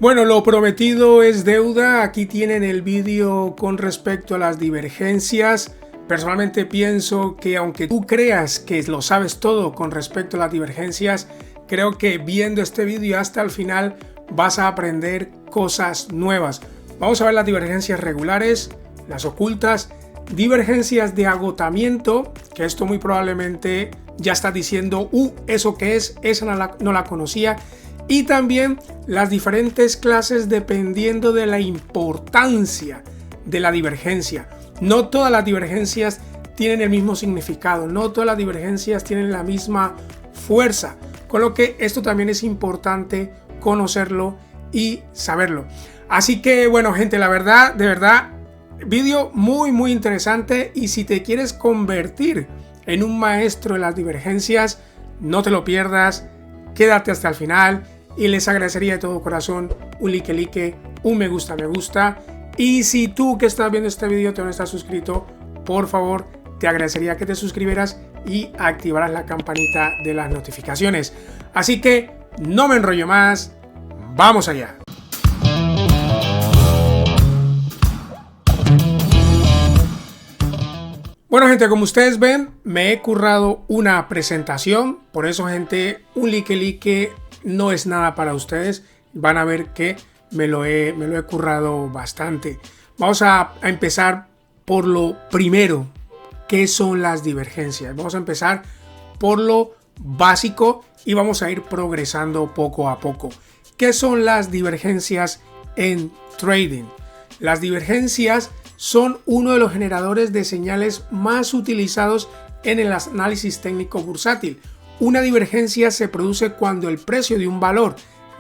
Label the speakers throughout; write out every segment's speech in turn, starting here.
Speaker 1: Bueno, lo prometido es deuda. Aquí tienen el vídeo con respecto a las divergencias. Personalmente pienso que aunque tú creas que lo sabes todo con respecto a las divergencias, creo que viendo este vídeo hasta el final vas a aprender cosas nuevas. Vamos a ver las divergencias regulares, las ocultas, divergencias de agotamiento, que esto muy probablemente ya estás diciendo, ¿eso qué es? Esa no la conocía. Y también las diferentes clases dependiendo de la importancia de la divergencia. No todas las divergencias tienen el mismo significado, no todas las divergencias tienen la misma fuerza, con lo que esto también es importante conocerlo y saberlo. Así que bueno, gente, la verdad, de verdad, vídeo muy interesante, y si te quieres convertir en un maestro de las divergencias, no te lo pierdas, quédate hasta el final. Y les agradecería de todo corazón un like, un me gusta. Y si tú que estás viendo este video no estás suscrito, por favor, te agradecería que te suscribieras y activaras la campanita de las notificaciones. Así que no me enrollo más, vamos allá. Bueno, gente, como ustedes ven, me he currado una presentación. Por eso, gente, un like no es nada para ustedes. Van a ver que me lo he currado bastante. Vamos a empezar por lo primero. ¿Qué son las divergencias? Vamos a empezar por lo básico y vamos a ir progresando poco a poco. ¿Qué son las divergencias en trading? Las divergencias son uno de los generadores de señales más utilizados en el análisis técnico bursátil. Una divergencia se produce cuando el precio de un valor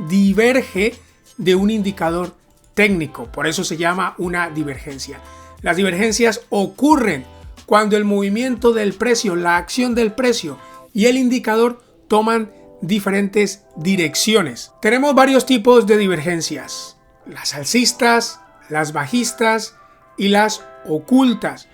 Speaker 1: diverge de un indicador técnico. Por eso se llama una divergencia. Las divergencias ocurren cuando el movimiento del precio, la acción del precio y el indicador toman diferentes direcciones. Tenemos varios tipos de divergencias: las alcistas, las bajistas y las ocultas.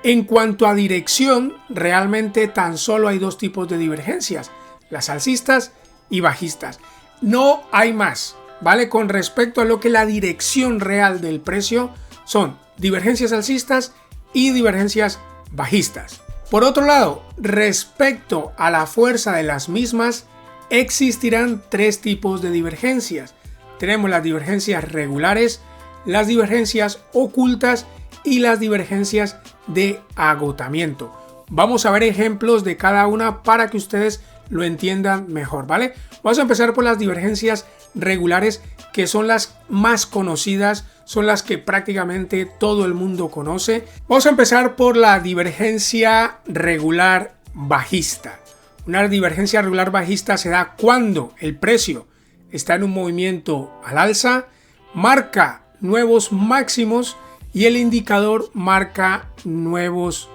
Speaker 1: En cuanto a dirección, realmente tan solo hay dos tipos de divergencias: las alcistas y bajistas. No hay más, ¿vale? Con respecto a lo que la dirección real del precio son divergencias alcistas y divergencias bajistas. Por otro lado, respecto a la fuerza de las mismas, existirán tres tipos de divergencias. Tenemos las divergencias regulares, las divergencias ocultas y las divergencias de agotamiento. Vamos a ver ejemplos de cada una para que ustedes lo entiendan mejor, ¿vale? Vamos a empezar por las divergencias regulares, que son las más conocidas, son las que prácticamente todo el mundo conoce. Vamos a empezar por la divergencia regular bajista. Una divergencia regular bajista se da cuando el precio está en un movimiento al alza, marca nuevos máximos y el indicador marca nuevos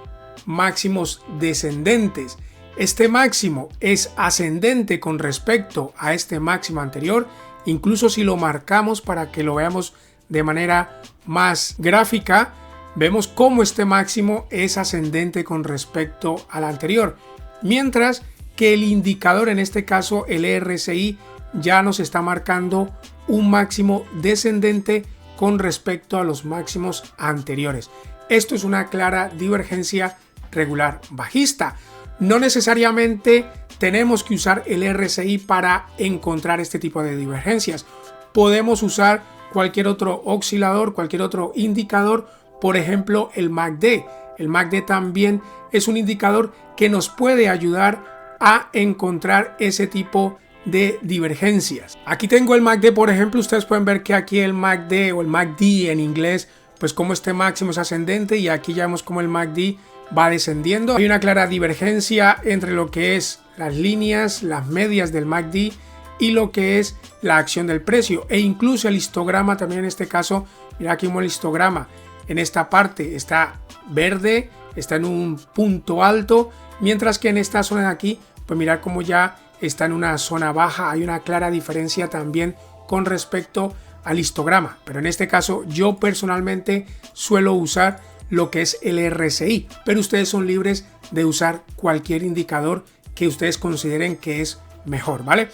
Speaker 1: máximos descendentes. Este máximo es ascendente con respecto a este máximo anterior, incluso si lo marcamos para que lo veamos de manera más gráfica, vemos cómo este máximo es ascendente con respecto al anterior, mientras que el indicador, en este caso el RSI, ya nos está marcando un máximo descendente con respecto a los máximos anteriores. Esto es una clara divergencia regular bajista. No necesariamente tenemos que usar el RSI para encontrar este tipo de divergencias. Podemos usar cualquier otro oscilador, cualquier otro indicador, por ejemplo el MACD. El MACD también es un indicador que nos puede ayudar a encontrar ese tipo de divergencias. Aquí tengo el MACD, por ejemplo. Ustedes pueden ver que aquí el MACD o el MACD en inglés, pues como este máximo es ascendente, y aquí ya vemos como el MACD va descendiendo. Hay una clara divergencia entre lo que es las líneas, las medias del MACD y lo que es la acción del precio, e incluso el histograma también. En este caso, mira aquí como el histograma en esta parte está verde, está en un punto alto, mientras que en esta zona de aquí, pues mira como ya está en una zona baja. Hay una clara diferencia también con respecto al histograma, pero en este caso yo personalmente suelo usar lo que es el RSI, pero ustedes son libres de usar cualquier indicador que ustedes consideren que es mejor, ¿vale?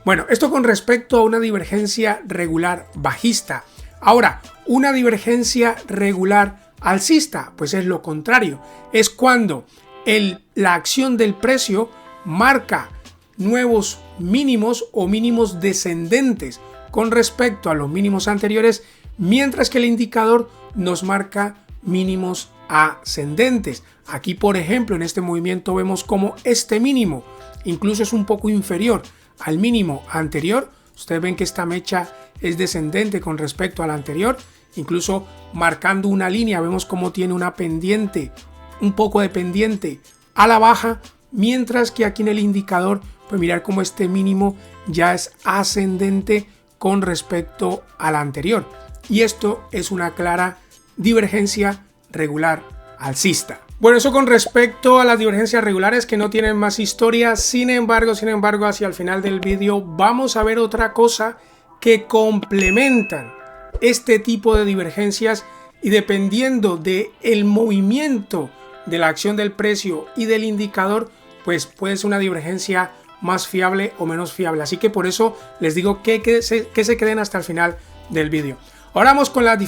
Speaker 1: Bueno, esto con respecto a una divergencia regular bajista. Ahora, una divergencia regular alcista, pues es lo contrario. Es cuando la acción del precio marca nuevos mínimos o mínimos descendentes con respecto a los mínimos anteriores, mientras que el indicador nos marca mínimos ascendentes. Aquí, por ejemplo, en este movimiento vemos como este mínimo incluso es un poco inferior al mínimo anterior. Ustedes ven que esta mecha es descendente con respecto a la anterior, incluso marcando una línea vemos como tiene una pendiente, un poco de pendiente a la baja, mientras que aquí en el indicador pues mirar como este mínimo ya es ascendente con respecto a la anterior, y esto es una clara divergencia regular alcista. Bueno, eso con respecto a las divergencias regulares que no tienen más historia. Sin embargo, hacia el final del vídeo vamos a ver otra cosa que complementan este tipo de divergencias, y dependiendo del movimiento de la acción del precio y del indicador, pues puede ser una divergencia más fiable o menos fiable. Así que por eso les digo que se queden hasta el final del vídeo. Ahora vamos con las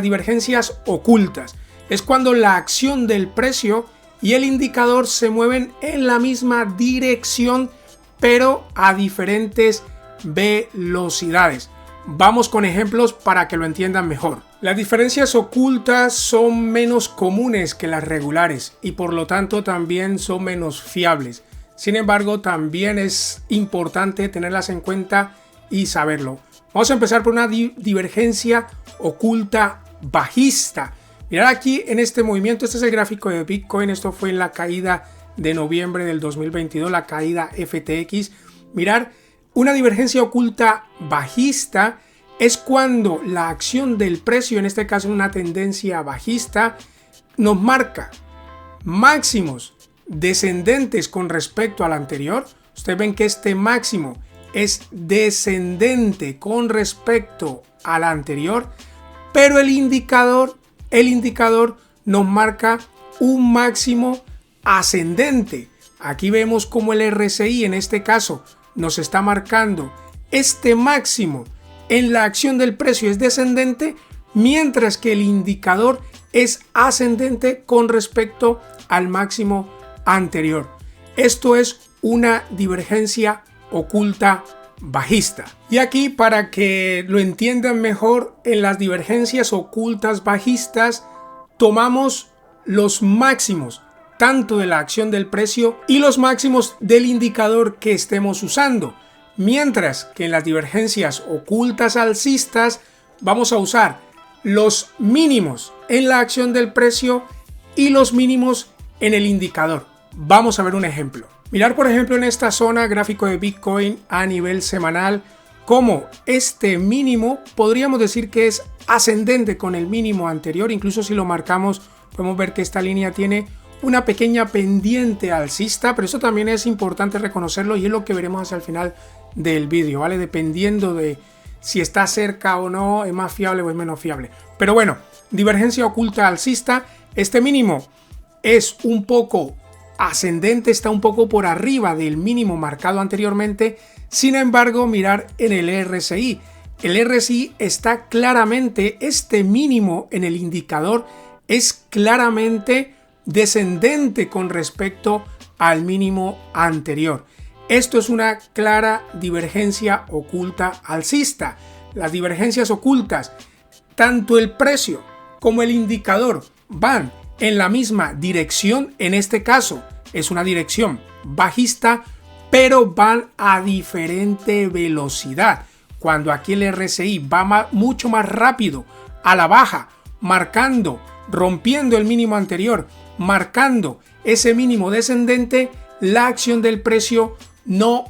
Speaker 1: divergencias ocultas. Es cuando la acción del precio y el indicador se mueven en la misma dirección, pero a diferentes velocidades. Vamos con ejemplos para que lo entiendan mejor. Las diferencias ocultas son menos comunes que las regulares y por lo tanto también son menos fiables. Sin embargo, también es importante tenerlas en cuenta y saberlo. Vamos a empezar por una divergencia oculta bajista. Mirad aquí en este movimiento, este es el gráfico de Bitcoin, esto fue en la caída de noviembre del 2022, la caída FTX. Mirad, una divergencia oculta bajista es cuando la acción del precio, en este caso una tendencia bajista, nos marca máximos descendentes con respecto al anterior. Ustedes ven que este máximo es descendente con respecto al anterior, pero el indicador nos marca un máximo ascendente. Aquí vemos como el RSI en este caso nos está marcando este máximo en la acción del precio es descendente, mientras que el indicador es ascendente con respecto al máximo anterior. Esto es una divergencia oculta bajista. Y aquí, para que lo entiendan mejor, en las divergencias ocultas bajistas tomamos los máximos tanto de la acción del precio y los máximos del indicador que estemos usando, mientras que en las divergencias ocultas alcistas vamos a usar los mínimos en la acción del precio y los mínimos en el indicador. Vamos a ver un ejemplo. Mirar, por ejemplo, en esta zona gráfico de Bitcoin a nivel semanal, como este mínimo podríamos decir que es ascendente con el mínimo anterior. Incluso si lo marcamos podemos ver que esta línea tiene una pequeña pendiente alcista, pero eso también es importante reconocerlo y es lo que veremos hacia el final del vídeo, ¿vale? Dependiendo de si está cerca o no, es más fiable o es menos fiable. Pero bueno, divergencia oculta alcista, este mínimo es un poco ascendente, está un poco por arriba del mínimo marcado anteriormente. Sin embargo, mirar en el RSI. El RSI está claramente, este mínimo en el indicador es claramente descendente con respecto al mínimo anterior. Esto es una clara divergencia oculta alcista. Las divergencias ocultas, tanto el precio como el indicador van en la misma dirección. En este caso es una dirección bajista, pero van a diferente velocidad. Cuando aquí el RSI va mucho más rápido a la baja, rompiendo el mínimo anterior, marcando ese mínimo descendente, la acción del precio no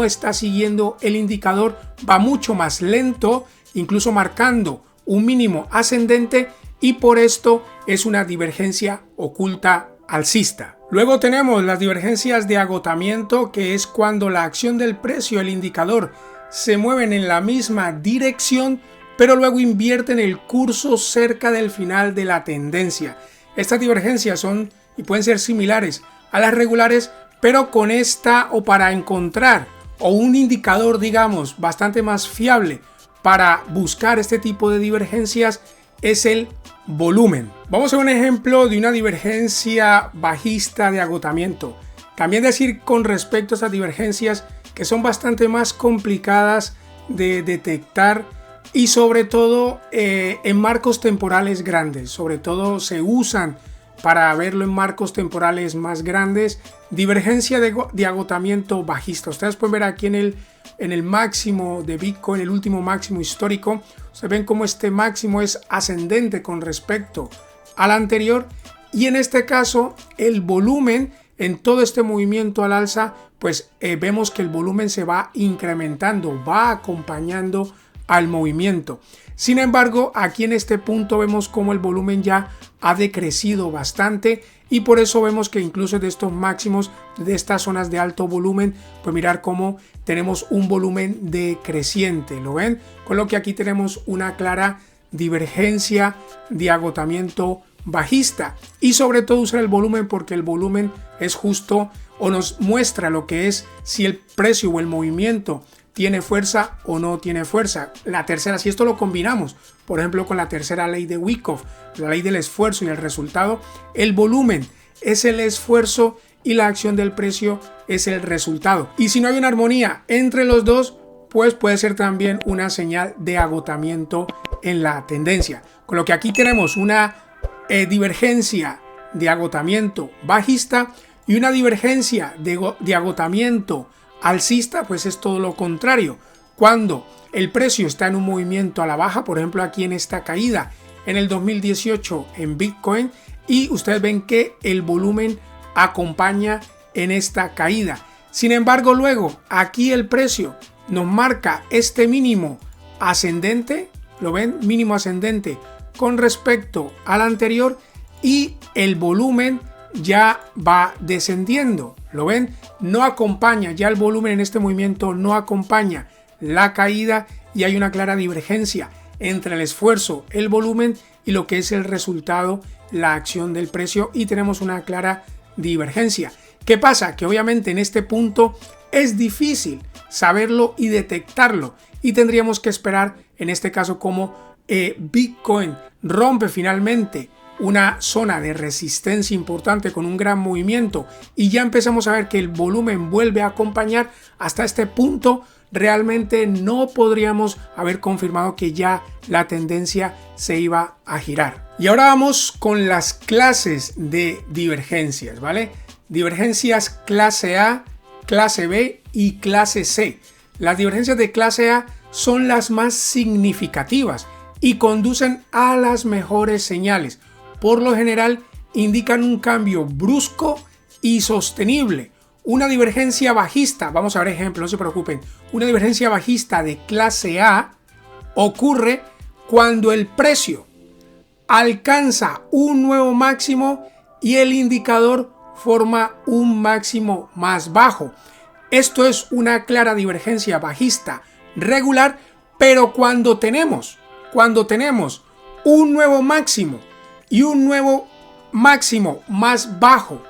Speaker 1: está siguiendo el indicador, va mucho más lento, incluso marcando un mínimo ascendente, y por esto es una divergencia oculta alcista. Luego tenemos las divergencias de agotamiento, que es cuando la acción del precio y el indicador se mueven en la misma dirección, pero luego invierten el curso cerca del final de la tendencia. Estas divergencias son y pueden ser similares a las regulares, pero con esta, o para encontrar o un indicador, digamos, bastante más fiable para buscar este tipo de divergencias es el volumen. Vamos a ver un ejemplo de una divergencia bajista de agotamiento. También decir con respecto a estas divergencias que son bastante más complicadas de detectar y sobre todo en marcos temporales grandes. Sobre todo se usan para verlo en marcos temporales más grandes. Divergencia de agotamiento bajista. Ustedes pueden ver aquí en el máximo de Bitcoin, el último máximo histórico. Se ven como este máximo es ascendente con respecto al anterior. Y en este caso el volumen en todo este movimiento al alza, pues vemos que el volumen se va incrementando, va acompañando al movimiento. Sin embargo, aquí en este punto vemos como el volumen ya ha decrecido bastante y por eso vemos que incluso de estos máximos, de estas zonas de alto volumen, pues mirar cómo tenemos un volumen decreciente, ¿lo ven? Con lo que aquí tenemos una clara divergencia de agotamiento bajista y sobre todo usar el volumen porque el volumen es justo o nos muestra lo que es si el precio o el movimiento tiene fuerza o no tiene fuerza. La tercera, si esto lo combinamos, por ejemplo, con la tercera ley de Wyckoff, la ley del esfuerzo y el resultado, el volumen es el esfuerzo y la acción del precio es el resultado. Y si no hay una armonía entre los dos, pues puede ser también una señal de agotamiento en la tendencia. Con lo que aquí tenemos una divergencia de agotamiento bajista y una divergencia de agotamiento alcista, pues es todo lo contrario. Cuando el precio está en un movimiento a la baja, por ejemplo aquí en esta caída en el 2018 en Bitcoin, y ustedes ven que el volumen acompaña en esta caída. Sin embargo, luego aquí el precio nos marca este mínimo ascendente, ¿lo ven? Mínimo ascendente con respecto al anterior y el volumen ya va descendiendo, ¿lo ven? No acompaña, ya el volumen en este movimiento no acompaña la caída y hay una clara divergencia entre el esfuerzo, el volumen y lo que es el resultado, la acción del precio, y tenemos una clara divergencia. ¿Qué pasa? Que obviamente en este punto es difícil saberlo y detectarlo y tendríamos que esperar en este caso como Bitcoin rompe finalmente una zona de resistencia importante con un gran movimiento y ya empezamos a ver que el volumen vuelve a acompañar. Hasta este punto realmente no podríamos haber confirmado que ya la tendencia se iba a girar. Y ahora vamos con las clases de divergencias, ¿vale? Divergencias clase A, clase B y clase C. Las divergencias de clase A son las más significativas y conducen a las mejores señales. Por lo general indican un cambio brusco y sostenible. Una divergencia bajista, vamos a ver ejemplos, no se preocupen, una divergencia bajista de clase A ocurre cuando el precio alcanza un nuevo máximo y el indicador forma un máximo más bajo. Esto es una clara divergencia bajista regular, pero cuando tenemos un nuevo máximo y un nuevo máximo más bajo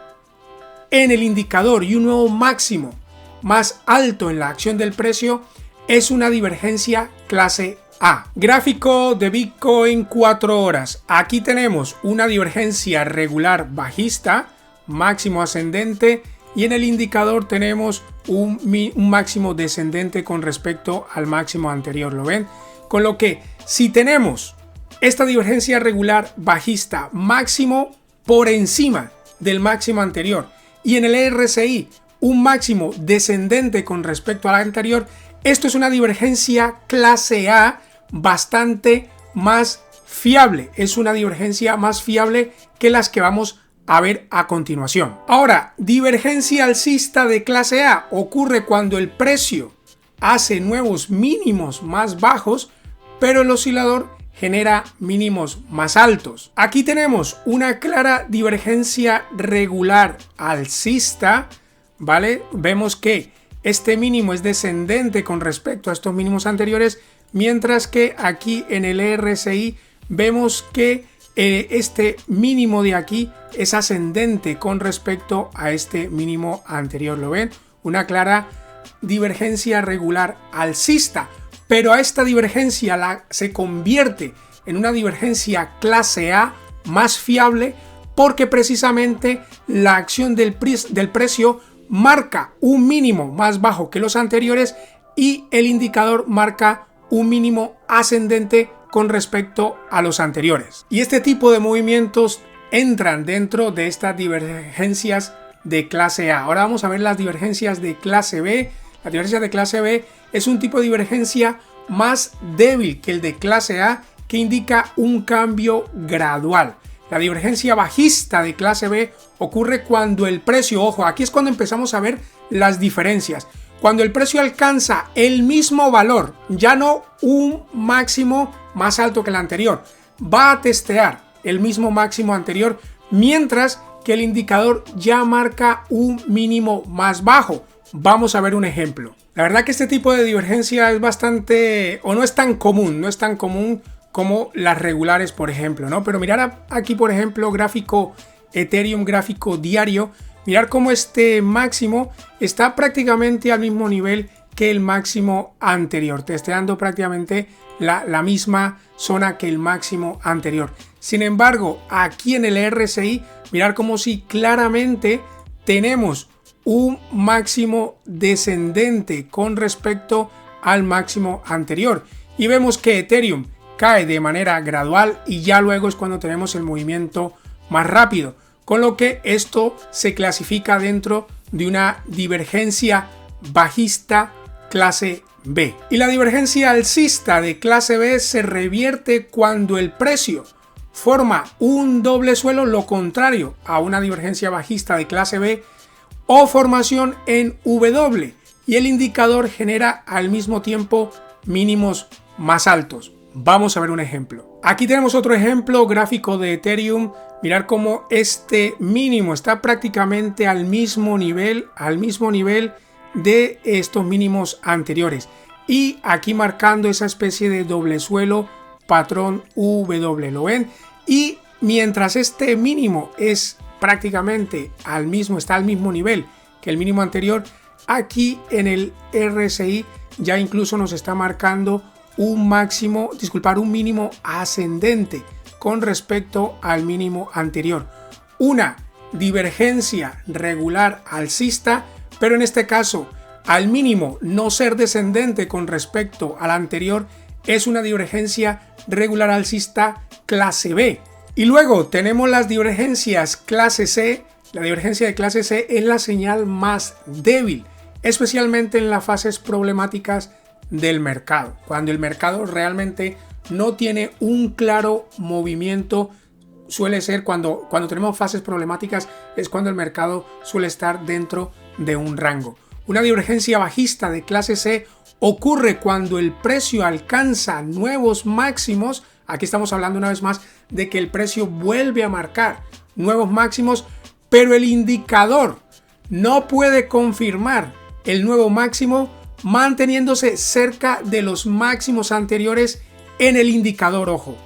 Speaker 1: en el indicador y un nuevo máximo más alto en la acción del precio, es una divergencia clase A. Gráfico de Bitcoin 4 horas. Aquí tenemos una divergencia regular bajista, máximo ascendente, y en el indicador tenemos un máximo descendente con respecto al máximo anterior, ¿lo ven? Con lo que si tenemos esta divergencia regular bajista máximo por encima del máximo anterior y en el RSI un máximo descendente con respecto al anterior, esto es una divergencia clase A bastante más fiable. Es una divergencia más fiable que las que vamos a ver a continuación. Ahora, divergencia alcista de clase A ocurre cuando el precio hace nuevos mínimos más bajos, pero el oscilador genera mínimos más altos. Aquí tenemos una clara divergencia regular alcista, ¿vale? Vemos que este mínimo es descendente con respecto a estos mínimos anteriores, mientras que aquí en el RSI vemos que este mínimo de aquí es ascendente con respecto a este mínimo anterior. ¿Lo ven? Una clara divergencia regular alcista, pero a esta divergencia se convierte en una divergencia clase A más fiable porque precisamente la acción del precio marca un mínimo más bajo que los anteriores y el indicador marca un mínimo ascendente con respecto a los anteriores. Y este tipo de movimientos entran dentro de estas divergencias de clase A. Ahora vamos a ver las divergencias de clase B. La divergencia de clase B es un tipo de divergencia más débil que el de clase A, que indica un cambio gradual. La divergencia bajista de clase B ocurre cuando el precio, ojo, aquí es cuando empezamos a ver las diferencias. Cuando el precio alcanza el mismo valor, ya no un máximo más alto que el anterior, va a testear el mismo máximo anterior, mientras que el indicador ya marca un mínimo más bajo. Vamos a ver un ejemplo. La verdad que este tipo de divergencia es bastante, o no es tan común como las regulares, por ejemplo, ¿no? Pero mirar aquí, por ejemplo, gráfico Ethereum, gráfico diario, mirar cómo este máximo está prácticamente al mismo nivel que el máximo anterior, testeando prácticamente la misma zona que el máximo anterior. Sin embargo, aquí en el RSI, mirar como si claramente tenemos un máximo descendente con respecto al máximo anterior. Y vemos que Ethereum cae de manera gradual y ya luego es cuando tenemos el movimiento más rápido. Con lo que esto se clasifica dentro de una divergencia bajista clase B. Y la divergencia alcista de clase B se revierte cuando el precio forma un doble suelo, lo contrario a una divergencia bajista de clase B, o formación en W, y el indicador genera al mismo tiempo mínimos más altos. Vamos a ver un ejemplo. Aquí tenemos otro ejemplo gráfico de Ethereum. Mirar cómo este mínimo está prácticamente al mismo nivel de estos mínimos anteriores. Y aquí marcando esa especie de doble suelo, patrón W, ¿lo ven? Y mientras este mínimo es prácticamente está al mismo nivel que el mínimo anterior, aquí en el RSI ya incluso nos está marcando un mínimo ascendente con respecto al mínimo anterior. Una divergencia regular alcista, pero en este caso al mínimo no ser descendente con respecto al anterior, es una divergencia regular alcista clase B. Y luego tenemos las divergencias clase C. La divergencia de clase C es la señal más débil, especialmente en las fases problemáticas del mercado, cuando el mercado realmente no tiene un claro movimiento. Suele ser cuando tenemos fases problemáticas, es cuando el mercado suele estar dentro de un rango. Una divergencia bajista de clase C ocurre cuando el precio alcanza nuevos máximos. Aquí estamos hablando una vez más de que el precio vuelve a marcar nuevos máximos, pero el indicador no puede confirmar el nuevo máximo, manteniéndose cerca de los máximos anteriores en el indicador. Ojo,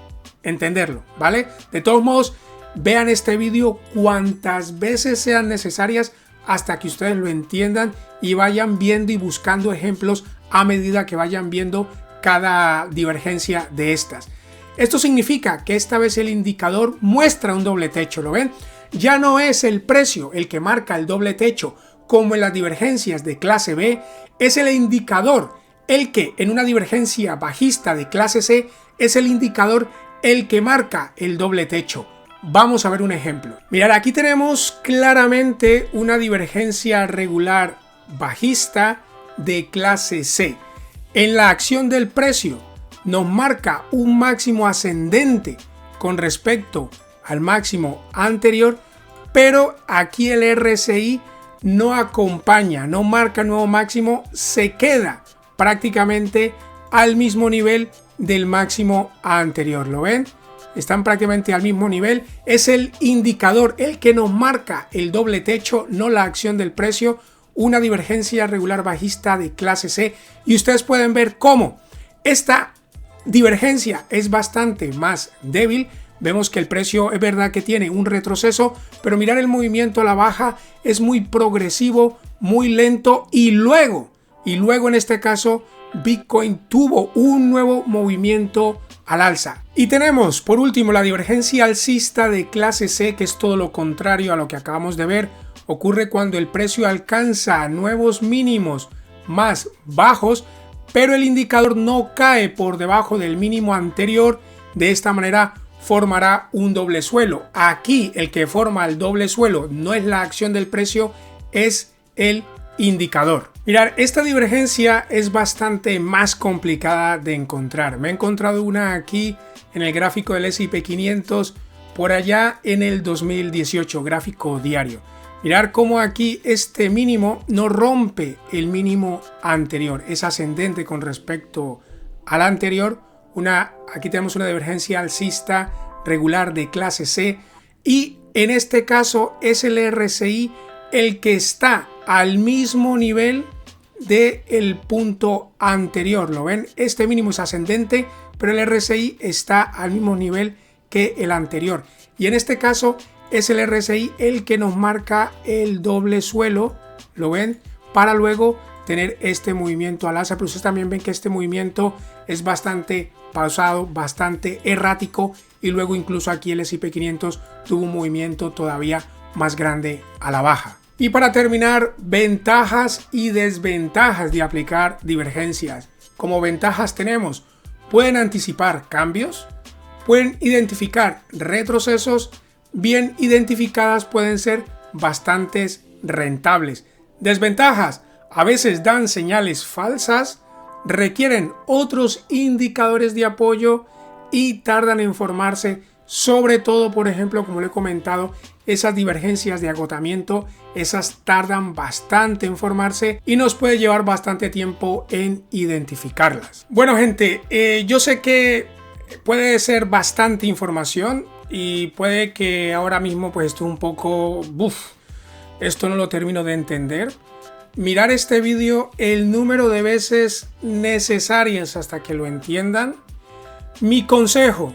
Speaker 1: entenderlo, ¿vale? De todos modos, vean este vídeo cuantas veces sean necesarias hasta que ustedes lo entiendan y vayan viendo y buscando ejemplos a medida que vayan viendo cada divergencia de estas. Esto significa que esta vez el indicador muestra un doble techo, ¿lo ven? Ya no es el precio el que marca el doble techo como en las divergencias de clase B, es el indicador el que en una divergencia bajista de clase C es el indicador el que marca el doble techo. Vamos a ver un ejemplo. Mirad, aquí tenemos claramente una divergencia regular bajista de clase C. En la acción del precio nos marca un máximo ascendente con respecto al máximo anterior, pero aquí el RSI no acompaña, no marca nuevo máximo, se queda prácticamente al mismo nivel del máximo anterior. ¿Lo ven? Están prácticamente al mismo nivel. Es el indicador el que nos marca el doble techo, no la acción del precio. Una divergencia regular bajista de clase C, y ustedes pueden ver cómo esta divergencia es bastante más débil. Vemos que el precio es verdad que tiene un retroceso, pero mirar el movimiento a la baja es muy progresivo, muy lento, y luego y luego en este caso Bitcoin tuvo un nuevo movimiento al alza. Y tenemos por último la divergencia alcista de clase C, que es todo lo contrario a lo que acabamos de ver. Ocurre cuando el precio alcanza nuevos mínimos más bajos, pero el indicador no cae por debajo del mínimo anterior. De esta manera formará un doble suelo. Aquí el que forma el doble suelo no es la acción del precio, es el indicador. Mirad, esta divergencia es bastante más complicada de encontrar. Me he encontrado una aquí en el gráfico del S&P 500 por allá en el 2018, gráfico diario. Mirad cómo aquí este mínimo no rompe el mínimo anterior, es ascendente con respecto al anterior. Aquí tenemos una divergencia alcista regular de clase C y en este caso es el RSI el que está al mismo nivel del punto anterior. ¿Lo ven? Este mínimo es ascendente, pero el RSI está al mismo nivel que el anterior. Y en este caso es el RSI el que nos marca el doble suelo, ¿lo ven? Para luego tener este movimiento al alza. Pero ustedes también ven que este movimiento es bastante pausado, bastante errático, y luego incluso aquí el S&P 500 tuvo un movimiento todavía más grande a la baja. Y para terminar, ventajas y desventajas de aplicar divergencias. Como ventajas tenemos, pueden anticipar cambios, pueden identificar retrocesos, bien identificadas pueden ser bastantes rentables. Desventajas, a veces dan señales falsas, requieren otros indicadores de apoyo y tardan en formarse, sobre todo, por ejemplo, como le he comentado, esas divergencias de agotamiento, esas tardan bastante en formarse y nos puede llevar bastante tiempo en identificarlas. Bueno, gente, yo sé que puede ser bastante información y puede que ahora mismo pues esté un poco, esto no lo termino de entender. Mirar este vídeo el número de veces necesarias hasta que lo entiendan. Mi consejo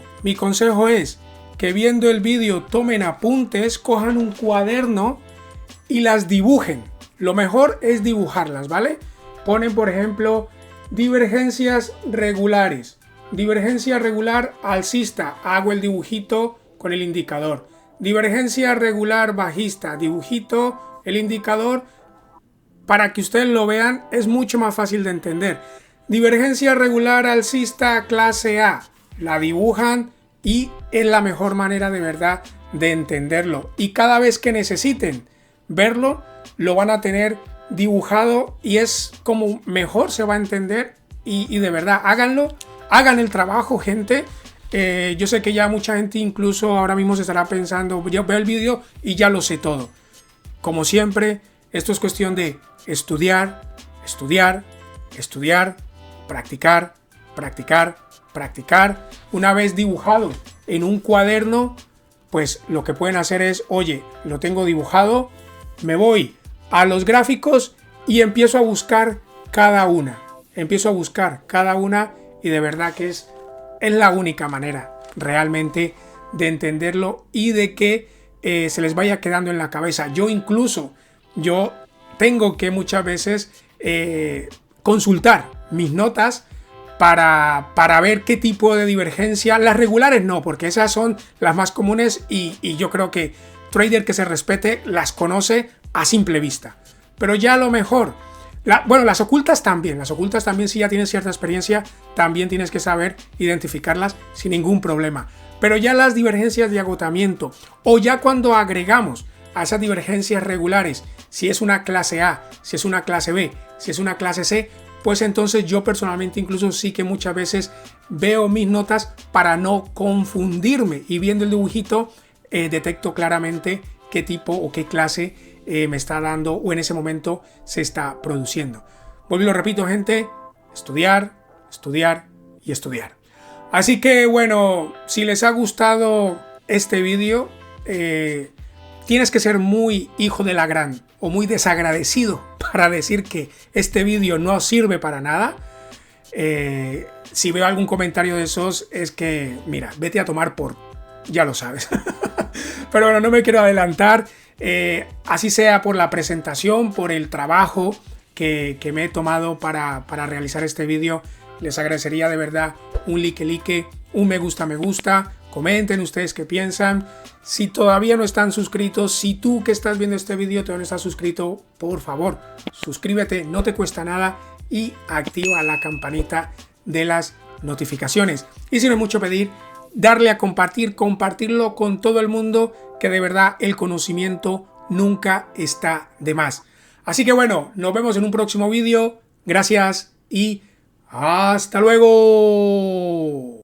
Speaker 1: es que viendo el vídeo tomen apuntes, cojan un cuaderno y las dibujen. Lo mejor es dibujarlas, ¿vale? Ponen, por ejemplo, divergencias regulares. Divergencia regular alcista, hago el dibujito con el indicador. Divergencia regular bajista, dibujito el indicador. Para que ustedes lo vean, es mucho más fácil de entender. Divergencia regular alcista clase A, la dibujan y es la mejor manera de verdad de entenderlo. Y cada vez que necesiten verlo, lo van a tener dibujado y es como mejor se va a entender. Y de verdad, háganlo, hagan el trabajo, gente. Yo sé que ya mucha gente incluso ahora mismo se estará pensando, yo veo el vídeo y ya lo sé todo. Como siempre, esto es cuestión de estudiar, estudiar, estudiar, practicar, practicar, practicar. Una vez dibujado en un cuaderno, pues lo que pueden hacer es, oye, lo tengo dibujado, me voy a los gráficos y empiezo a buscar cada una. Empiezo a buscar cada una y de verdad que es la única manera realmente de entenderlo y de que se les vaya quedando en la cabeza. Yo tengo que muchas veces consultar mis notas para ver qué tipo de divergencia. Las regulares no, porque esas son las más comunes y yo creo que trader que se respete las conoce a simple vista. Pero ya a lo mejor, las ocultas también si ya tienes cierta experiencia, también tienes que saber identificarlas sin ningún problema. Pero ya las divergencias de agotamiento o ya cuando agregamos a esas divergencias regulares, si es una clase A, si es una clase B, si es una clase C, pues entonces yo personalmente incluso sí que muchas veces veo mis notas para no confundirme y viendo el dibujito detecto claramente qué tipo o qué clase me está dando o en ese momento se está produciendo. Vuelvo y lo repito, gente, estudiar, estudiar y estudiar. Así que bueno, si les ha gustado este vídeo, tienes que ser muy hijo de la gran o muy desagradecido para decir que este vídeo no sirve para nada. Si veo algún comentario de esos es que, mira, vete a tomar por... ya lo sabes. Pero bueno, no me quiero adelantar. Así sea por la presentación, por el trabajo que me he tomado para realizar este vídeo. Les agradecería de verdad un like, un me gusta, comenten ustedes qué piensan. Si todavía no están suscritos, si tú que estás viendo este vídeo todavía no estás suscrito, por favor, suscríbete, no te cuesta nada y activa la campanita de las notificaciones. Y si no es mucho pedir, darle a compartirlo con todo el mundo, que de verdad el conocimiento nunca está de más. Así que bueno, nos vemos en un próximo vídeo. Gracias y hasta luego.